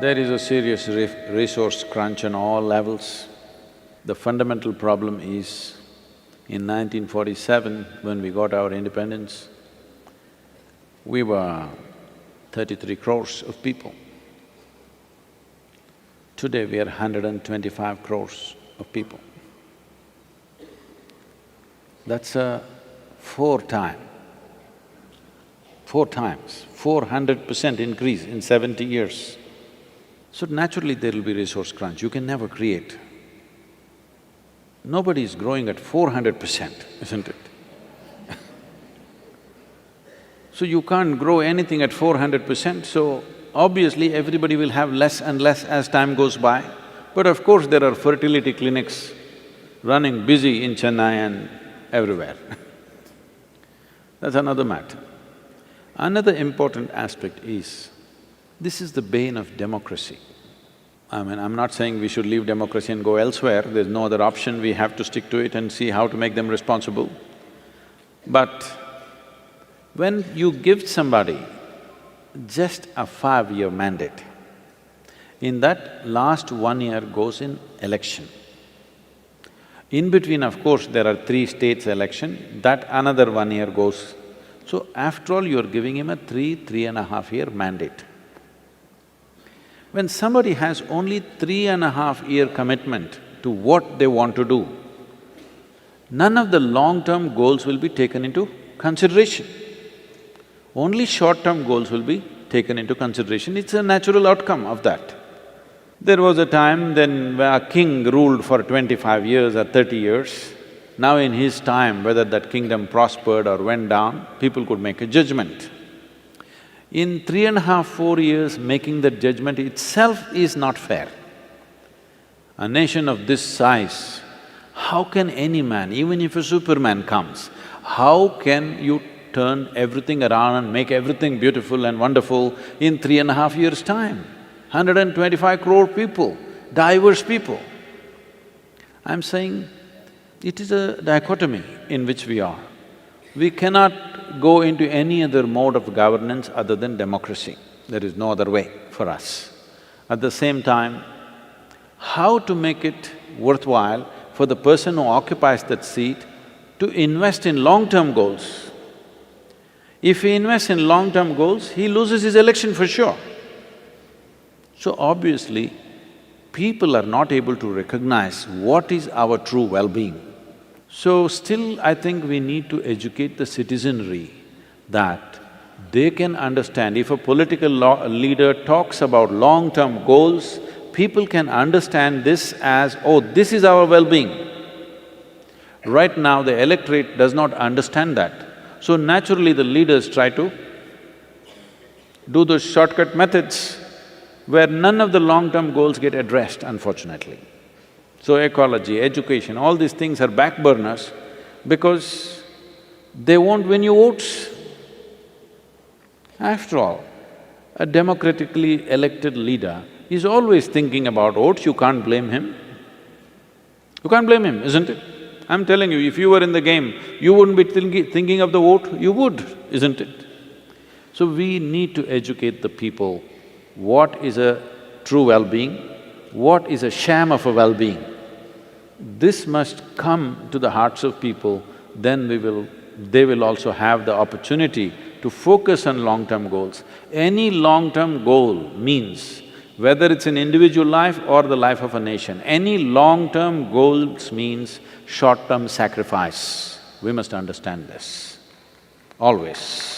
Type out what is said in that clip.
There is a serious resource crunch on all levels. The fundamental problem is, in 1947, when we got our independence, we were 33 crores of people. Today we are 125 crores of people. That's a four times, 400% increase in 70 years. So naturally there will be resource crunch, you can never create. Nobody is growing at 400%, isn't it? So you can't grow anything at 400%, so obviously everybody will have less and less as time goes by. But of course there are fertility clinics running busy in Chennai and everywhere. That's another matter. Another important aspect is, this is the bane of democracy. I'm not saying we should leave democracy and go elsewhere, there's no other option, we have to stick to it and see how to make them responsible. But when you give somebody just a 5-year mandate, in that last 1 year goes in election. In between, of course, there are 3 states election, that another 1 year goes. So after all, you're giving him a 3.5 year mandate. When somebody has only 3.5 year commitment to what they want to do, none of the long-term goals will be taken into consideration. Only short-term goals will be taken into consideration, it's a natural outcome of that. There was a time then where a king ruled for 25 years or 30 years. Now in his time, whether that kingdom prospered or went down, people could make a judgment. In 3.5, 4 years, making that judgment itself is not fair. A nation of this size, how can any man, even if a Superman comes, how can you turn everything around and make everything beautiful and wonderful in 3.5 years' time? 125 crore people, diverse people. I'm saying it is a dichotomy in which we are. We cannot go into any other mode of governance other than democracy. There is no other way for us. At the same time, how to make it worthwhile for the person who occupies that seat to invest in long-term goals. If he invests in long-term goals, he loses his election for sure. So obviously, people are not able to recognize what is our true well-being. So still, I think we need to educate the citizenry that they can understand, if a political leader talks about long-term goals, people can understand this as, oh, this is our well-being. Right now, the electorate does not understand that. So naturally, the leaders try to do those shortcut methods where none of the long-term goals get addressed, unfortunately. So ecology, education, all these things are back burners because they won't win you votes. After all, a democratically elected leader is always thinking about votes, you can't blame him. You can't blame him, isn't it? I'm telling you, if you were in the game, you wouldn't be thinking of the vote, you would, isn't it? So we need to educate the people what is a true well-being, what is a sham of a well-being. This must come to the hearts of people, then they will also have the opportunity to focus on long-term goals. Any long-term goal means, whether it's an individual life or the life of a nation, any long-term goals means short-term sacrifice. We must understand this, always.